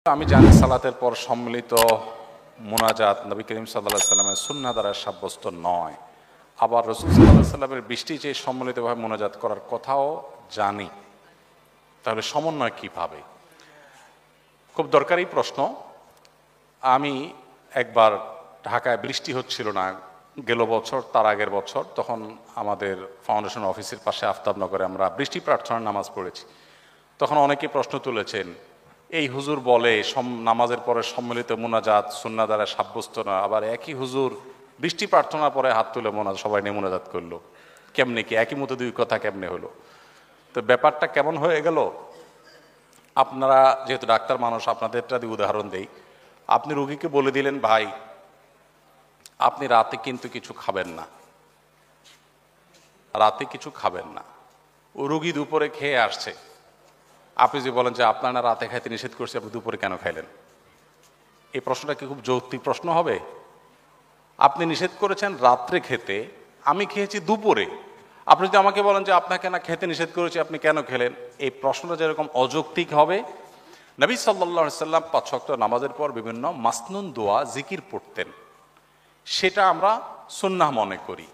আমি জানি সালাতের পর সম্মিলিত মুনাজাত নবী করিম সাল্লাল্লাহু আলাইহি সাল্লামের সুন্নাহ দ্বারা সাব্যস্ত নয়। আবার রাসূল সাল্লাল্লাহু আলাইহি সাল্লামের বৃষ্টি চেয়ে সম্মিলিতভাবে মুনাজাত করার কথাও জানি। তাহলে সমন্বয় কিভাবে? খুব দরকারি প্রশ্ন। আমি একবার ঢাকায় বৃষ্টি হচ্ছিল না গেল বছর, তার আগের বছর, তখন আমাদের ফাউন্ডেশন অফিসের পাশে আফতাবনগরে আমরা বৃষ্টি প্রার্থনার নামাজ পড়েছি। তখন অনেকেই প্রশ্ন তুলেছেন, এই হুজুর বলে নামাজের পরে সম্মিলিত মুনাজাত সুন্নাহ দ্বারা সাব্যস্ত না, আবার একই হুজুর বৃষ্টি প্রার্থনার পরে হাত তুলে সবাই নিয়ে মুনাজাত করলো, কেমনে কি একই মতো দুই কথা কেমনে হলো? তো ব্যাপারটা কেমন হয়ে গেল? আপনারা যেহেতু ডাক্তার মানুষ, আপনাদেরটা দিয়ে উদাহরণ দেই। আপনি রোগীকে বলে দিলেন, ভাই আপনি রাতে কিন্তু কিছু খাবেন না, রাতে কিছু খাবেন না। ও রোগী দুপুরে খেয়ে আসছে। আপনি যদি বলেন যে আপনার না রাতে খাইতে নিষেধ করছি, আপনি দুপুরে কেন খাইলেন? এই প্রশ্নটা কি খুব যৌক্তিক প্রশ্ন হবে? আপনি নিষেধ করেছেন রাত্রে খেতে, আমি খেয়েছি দুপুরে। আপনি যদি আমাকে বলেন যে আপনাকে না খেতে নিষেধ করেছি, আপনি কেন খেলেন? এই প্রশ্নটা যেরকম অযৌক্তিক হবে। নবী সাল্লাল্লাহু আলাইহি সাল্লাম 5 ওয়াক্ত নামাজের পর বিভিন্ন মাসনুন দোয়া জিকির পড়তেন, সেটা আমরা সুন্নাহ মনে করি।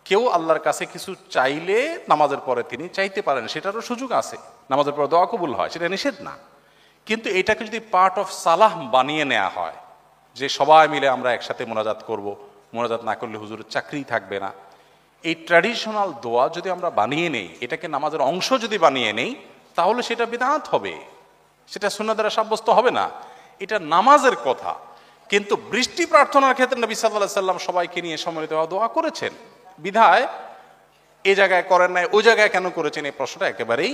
কেউ আল্লাহর কাছে কিছু চাইলে নামাজের পরে তিনি চাইতে পারেন, সেটারও সুযোগ আছে। নামাজের পরে দোয়া কবুল হয়, সেটা নিষেধ না। কিন্তু এটাকে যদি পার্ট অফ সালাহ বানিয়ে নেওয়া হয়, যে সবাই মিলে আমরা একসাথে মোনাজাত করব, মোনাজাত না করলে হুজুরের চাকরি থাকবে না, এই ট্র্যাডিশনাল দোয়া যদি আমরা বানিয়ে নেই, এটাকে নামাজের অংশ যদি বানিয়ে নেই, তাহলে সেটা বিদআত হবে, সেটা সুন্নাহ দ্বারা সাব্যস্ত হবে না। এটা নামাজের কথা। কিন্তু বৃষ্টি প্রার্থনার ক্ষেত্রে নবী সাল্লাল্লাহু আলাইহি সাল্লাম সবাইকে নিয়ে সম্মিলিতভাবে দোয়া করেছেন, বিধায় এই জায়গায় করেন নাই, ওই জায়গায় কেন করেছেন, এই প্রশ্নটা একেবারেই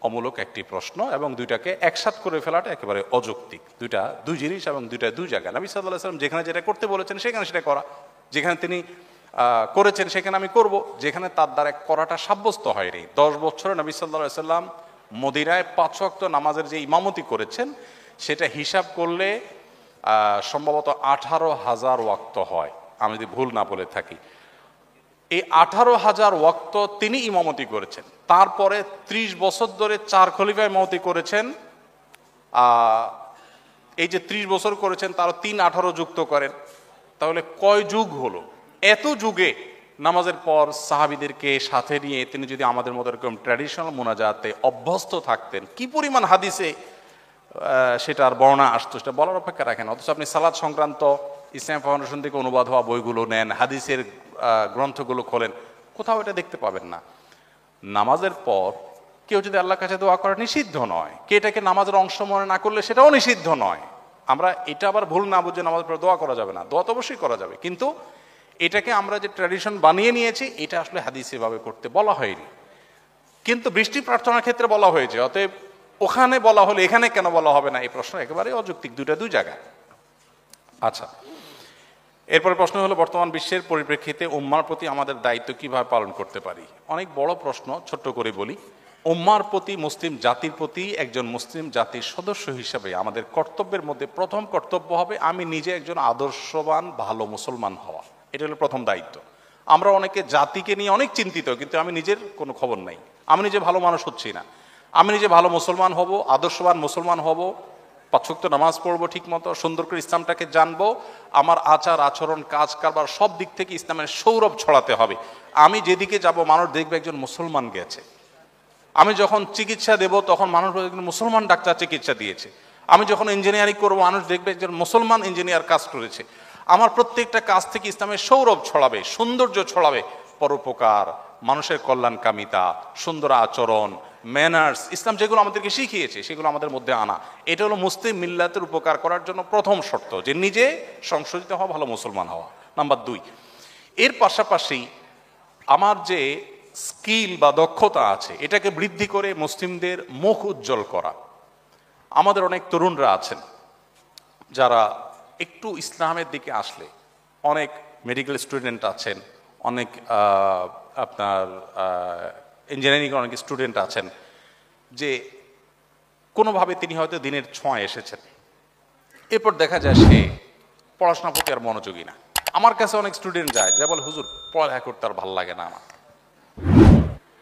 অমূলক একটি প্রশ্ন, এবং দুইটাকে একসাথ করে ফেলাটা একেবারে অযৌক্তিক। দুইটা দুই জিনিস এবং দুইটা দুই জায়গা। নবী সাল্লাল্লাহু আলাইহি সাল্লাম যেখানে যেটা করতে বলেছেন সেখানে সেটা করা, যেখানে তিনি করেছেন সেখানে আমি করব, যেখানে তার দ্বারা করাটা সাব্যস্ত হয়নি। 10 বছরে নবী সাল্লাল্লাহু আলাইহি সাল্লাম মদিনায় 5 ওয়াক্ত নামাজের যে ইমামতি করেছেন, সেটা হিসাব করলে সম্ভবত 18,000 ওয়াক্ত হয়, আমি যদি ভুল না বলে থাকি। এই 18,000 ওয়াক্ত তিনি ইমামতি করেছেন। তারপরে 30 বছর ধরে 4 খলিফা ইমামতি করেছেন। এই যে 30 বছর করেছেন, তারও 3-18 যুক্ত করেন, তাহলে কয় যুগ হলো? এত যুগে নামাজের পর সাহাবীদেরকে সাথে নিয়ে তিনি যদি আমাদের মতো এরকম ট্র্যাডিশনাল মোনাজাতে অভ্যস্ত থাকতেন, কি পরিমাণ হাদিসে সেটার বর্ণনা আসতো, সেটা বলার অপেক্ষা রাখেন। অথচ আপনি সালাত সংক্রান্ত ইসলাম ফাউন্ডেশন থেকে অনুবাদ হওয়া বইগুলো নেন, হাদিসের গ্রন্থগুলো খোলেন, কোথাও এটা দেখতে পাবেন না। নামাজের পর কেউ যদি আল্লাহর কাছে দোয়া করা নিষিদ্ধ নয়, কে এটাকে নামাজের অংশ মনে না করলে সেটাও নিষিদ্ধ নয়। আমরা এটা আবার ভুল না বুঝে নামাজের পর দোয়া করা যাবে না, দোয়া তো অবশ্যই করা যাবে, কিন্তু এটাকে আমরা যে ট্র্যাডিশন বানিয়ে নিয়েছি, এটা আসলে হাদিসে ভাবে করতে বলা হয়নি। কিন্তু বৃষ্টি প্রার্থনার ক্ষেত্রে বলা হয়েছে, অতএব ওখানে বলা হলে এখানে কেন বলা হবে না? এই প্রশ্ন একেবারে অযৌক্তিক, দুইটা দুই জায়গায়। আচ্ছা, এরপরে প্রশ্ন হলো, বর্তমান বিশ্বের পরিপ্রেক্ষিতে উম্মার প্রতি আমাদের দায়িত্ব কিভাবে পালন করতে পারি? অনেক বড় প্রশ্ন, ছোট্ট করে বলি। উম্মার প্রতি, মুসলিম জাতির প্রতি একজন মুসলিম জাতির সদস্য হিসেবে আমাদের কর্তব্যের মধ্যে প্রথম কর্তব্য হবে আমি নিজে একজন আদর্শবান ভালো মুসলমান হওয়া। এটা হলো প্রথম দায়িত্ব। আমরা অনেকে জাতিকে নিয়ে অনেক চিন্তিত, কিন্তু আমি নিজের কোনো খবর নাই, আমি নিজে ভালো মানুষ হচ্ছি না। আমি নিজে ভালো মুসলমান হব, আদর্শবান মুসলমান হব, 5 ওয়াক্ত নামাজ পড়বো ঠিক মতো, সুন্দর করে ইসলামটাকে জানবো, আমার আচার আচরণ কাজ কারবার সব দিক থেকে ইসলামের সৌরভ ছড়াতে হবে। আমি যেদিকে যাব মানুষ দেখবে একজন মুসলমান গেছে। আমি যখন চিকিৎসা দেব তখন মানুষ একজন মুসলমান ডাক্তার চিকিৎসা দিয়েছে। আমি যখন ইঞ্জিনিয়ারিং করবো মানুষ দেখবে একজন মুসলমান ইঞ্জিনিয়ার কাজ করেছে। আমার প্রত্যেকটা কাজ থেকে ইসলামের সৌরভ ছড়াবে, সৌন্দর্য ছড়াবে, পরোপকার, মানুষের কল্যাণকামিতা, সুন্দর আচরণ, ম্যানার্স, ইসলাম যেগুলো আমাদেরকে শিখিয়েছে সেগুলো আমাদের মধ্যে আনা। এটা হলো মুসলিম মিল্লাতের উপকার করার জন্য প্রথম শর্ত, যে নিজে সংশোধিত হওয়া, ভালো মুসলমান হওয়া। নাম্বার 2, এর পাশাপাশি আমার যে স্কিল বা দক্ষতা আছে এটাকে বৃদ্ধি করে মুসলিমদের মুখ উজ্জ্বল করা। আমাদের অনেক তরুণরা আছেন যারা একটু ইসলামের দিকে আসলে, অনেক মেডিকেল স্টুডেন্ট আছেন, অনেক আপনার ইঞ্জিনিয়ারিং অনেক স্টুডেন্ট আছেন, যে কোনোভাবে তিনি হয়তো দিনের ছোঁয়া এসেছেন, এরপর দেখা যায় সে পড়াশোনার প্রতি আর মনোযোগী না। আমার কাছে অনেক স্টুডেন্ট যায়, যা বলে হুজুর পড়ালেখা করতে আর ভাল লাগে না আমার।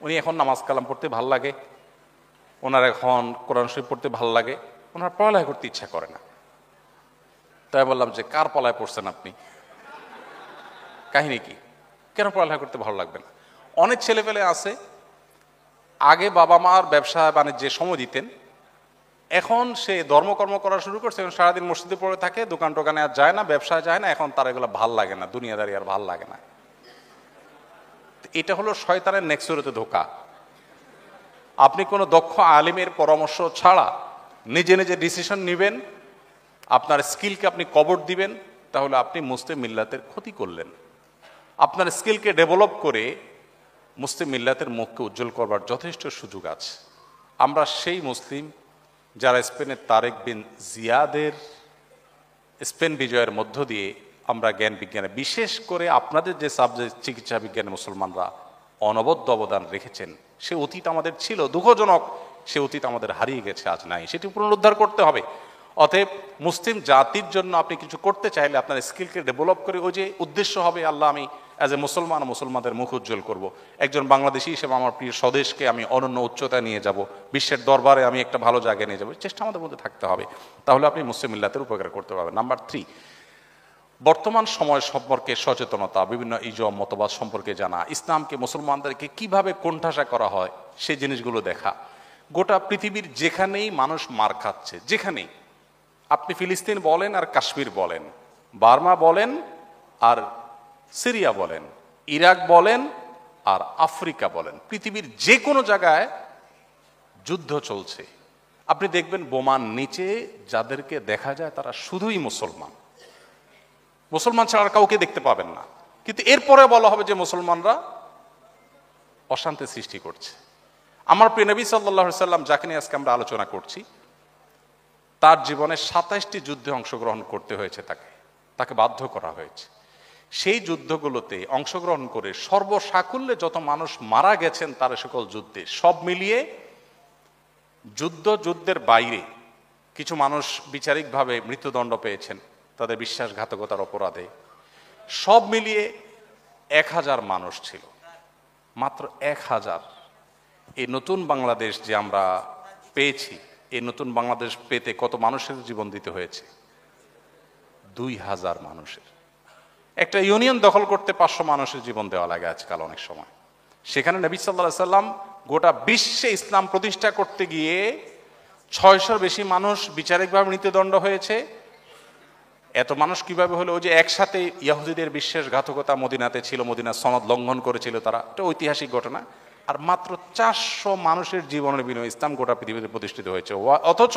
উনি এখন নামাজ কালাম পড়তে ভাল লাগে, ওনার এখন কোরআন শরীফ পড়তে ভাল লাগে, ওনার পড়ালেখা করতে ইচ্ছা করে না। তাই বললাম যে কার পলায় পড়ছেন আপনি, কাহিনী কি, কেন পড়ালেখা করতে ভালো লাগবে না? অনেক ছেলেপেলে আছে আগে বাবা মার ব্যবসা বাণিজ্যে সময় দিতেন, এখন সে ধর্মকর্ম করা শুরু করছে, এখন সারাদিন মসজিদে পড়ে থাকে, দোকান টোকানে আর যায় না, ব্যবসায় যায় না, এখন তার এগুলো ভাল লাগে না, দুনিয়াদারি আর ভাল লাগে না। এটা হলো শয়তানের নেক্সরতে ধোকা। আপনি কোনো দক্ষ আলিমের পরামর্শ ছাড়া নিজে নিজে ডিসিশন নেবেন, আপনার স্কিলকে আপনি কবর দিবেন, তাহলে আপনি মুসলিম মিল্লাতের ক্ষতি করলেন। আপনার স্কিলকে ডেভেলপ করে মুসলিম মিল্লাতের মুখকে উজ্জ্বল করবার যথেষ্ট সুযোগ আছে। আমরা সেই মুসলিম যারা স্পেনের তারেক বিন জিয়াদের স্পেন বিজয়ের মধ্য দিয়ে আমরা জ্ঞান বিজ্ঞানে, বিশেষ করে আপনাদের যে সাবজেক্ট চিকিৎসা বিজ্ঞানে মুসলমানরা অনবদ্য অবদান রেখেছেন, সে অতীত আমাদের ছিল, দুঃখজনক সে অতীত আমাদের হারিয়ে গেছে, আজ নাই, সেটি পুনরুদ্ধার করতে হবে। অতএব মুসলিম জাতির জন্য আপনি কিছু করতে চাইলে আপনার স্কিলকে ডেভেলপ করে, ওই যে উদ্দেশ্য হবে আল্লাহ আমি অ্যাজ এ মুসলমান মুসলমানদের মুখ উজ্জ্বল করব, একজন বাংলাদেশি হিসেবে আমার প্রিয় স্বদেশকে আমি অনন্য উচ্চতায় নিয়ে যাব, বিশ্বের দরবারে আমি একটা ভালো জায়গায় নিয়ে যাবো, চেষ্টা আমাদের মধ্যে থাকতে হবে, তাহলে আপনি মুসলিম মিল্লাতের উপকার করতে পারবেন। নাম্বার 3, বর্তমান সময় সম্পর্কে সচেতনতা, বিভিন্ন ইজম মতবাদ সম্পর্কে জানা, ইসলামকে মুসলমানদেরকে কিভাবে কোণঠাসা করা হয় সেই জিনিসগুলো দেখা। গোটা পৃথিবীর যেখানেই মানুষ মার খাচ্ছে, যেখানেই, আপনি ফিলিস্তিন বলেন আর কাশ্মীর বলেন, বার্মা বলেন আর সিরিয়া বলেন, ইরাক বলেন আর আফ্রিকা বলেন, পৃথিবীর যে কোনো জায়গায় যুদ্ধ চলছে। আপনি দেখবেন বোমার নিচে যাদেরকে দেখা যায় তারা শুধুই মুসলমান, মুসলমান ছাড়া আর কাউকে দেখতে পাবেন না, কিন্তু এরপরে বলা হবে যে মুসলমানরা অশান্তি সৃষ্টি করছে। আমার প্রিয় নবী সাল্লাল্লাহু আলাইহি সাল্লাম, যাকে নিয়ে আজকে আমরা আলোচনা করছি, তার জীবনে 27টি যুদ্ধে অংশগ্রহণ করতে হয়েছে, তাকে বাধ্য করা হয়েছে। সেই যুদ্ধগুলোতে অংশগ্রহণ করে সর্বসাকুল্যে যত মানুষ মারা গেছেন তার সকল যুদ্ধে, সব মিলিয়ে যুদ্ধের বাইরে কিছু মানুষ বিচারিকভাবে মৃত্যুদণ্ড পেয়েছেন তাদের বিশ্বাসঘাতকতার অপরাধে, সব মিলিয়ে 1000 মানুষ ছিল, মাত্র 1000। এই নতুন বাংলাদেশ যে আমরা পেয়েছি, এই নতুন বাংলাদেশ পেতে কত মানুষের জীবন দিতে হয়েছে? 2000 মানুষের। একটা ইউনিয়ন দখল করতে 500 মানুষের জীবন দেওয়া লাগে আজকাল অনেক সময়। সেখানে নবী সাল্লাল্লাহু আলাইহি সাল্লাম গোটা বিশ্বে ইসলাম প্রতিষ্ঠা করতে গিয়ে 600 বেশি মানুষ বিচারিকভাবে মৃত্যুদণ্ড হয়েছে। এত মানুষ কিভাবে হলো? ওই যে একসাথে ইহুদিদের বিশ্বাসঘাতকতা মদিনাতে ছিল, মদিনার সনদ লঙ্ঘন করেছিল তারা, এটা ঐতিহাসিক ঘটনা। আর মাত্র 400 মানুষের জীবনের বিনিময়ে ইসলাম গোটা পৃথিবীতে প্রতিষ্ঠিত হয়েছে। অথচ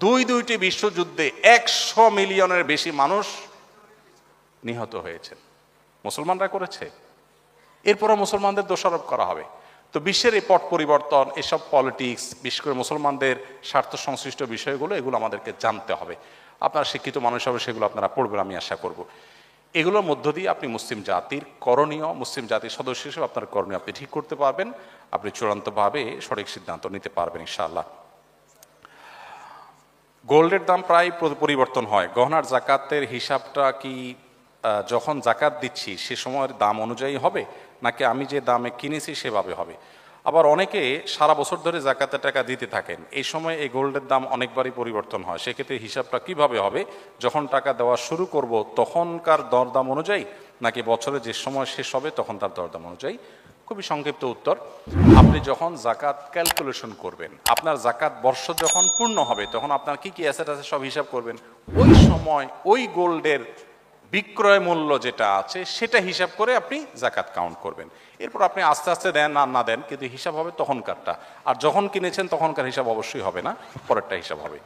দুইটি বিশ্বযুদ্ধে 100 মিলিয়নের বেশি মানুষ নিহত হয়েছেন, মুসলমানরা করেছে। এরপরও মুসলমানদের দোষারোপ করা হবে। তো বিশ্বের এই পট পরিবর্তন, এসব পলিটিক্স, বিশেষ করে মুসলমানদের স্বার্থ সংশ্লিষ্ট বিষয়গুলো, এগুলো আমাদেরকে জানতে হবে। আপনারা শিক্ষিত মানুষ হবে, সেগুলো আপনারা পড়বেন আমি আশা করব। এগুলোর মধ্য দিয়ে আপনি মুসলিম জাতির করণীয়, মুসলিম জাতির সদস্য হিসেবে আপনার করণীয় আপনি ঠিক করতে পারবেন, আপনি চূড়ান্তভাবে সঠিক সিদ্ধান্ত নিতে পারবেন ইনশাআল্লাহ। গোল্ডের দাম প্রায় পরিবর্তন হয়, গহনার জাকাতের হিসাবটা কি যখন জাকাত দিচ্ছি সে সময়ের দাম অনুযায়ী হবে, নাকি আমি যে দামে কিনেছি সেভাবে হবে? আবার অনেকে সারা বছর ধরে জাকাতের টাকা দিতে থাকেন, এই সময় এই গোল্ডের দাম অনেকবারই পরিবর্তন হয়, সেক্ষেত্রে হিসাবটা কিভাবে হবে? যখন টাকা দেওয়া শুরু করব তখনকার দরদাম অনুযায়ী, নাকি বছরে যে সময় শেষ হবে তখন তার দরদাম অনুযায়ী? খুবই সংক্ষিপ্ত উত্তর, আপনি যখন জাকাত ক্যালকুলেশন করবেন, আপনার জাকাত বর্ষ যখন পূর্ণ হবে, তখন আপনার কি কি অ্যাসেট আছে সব হিসাব করবেন। ওই সময় ওই গোল্ডের বিক্রয় মূল্য যেটা আছে সেটা হিসাব করে আপনি জাকাত কাউন্ট করবেন। এরপর আপনি আস্তে আস্তে দেন আর না দেন, কিন্তু হিসাব হবে তখনকারটা। আর যখন কিনেছেন তখনকার হিসাব অবশ্যই হবে না, পরেরটা হিসাব হবে।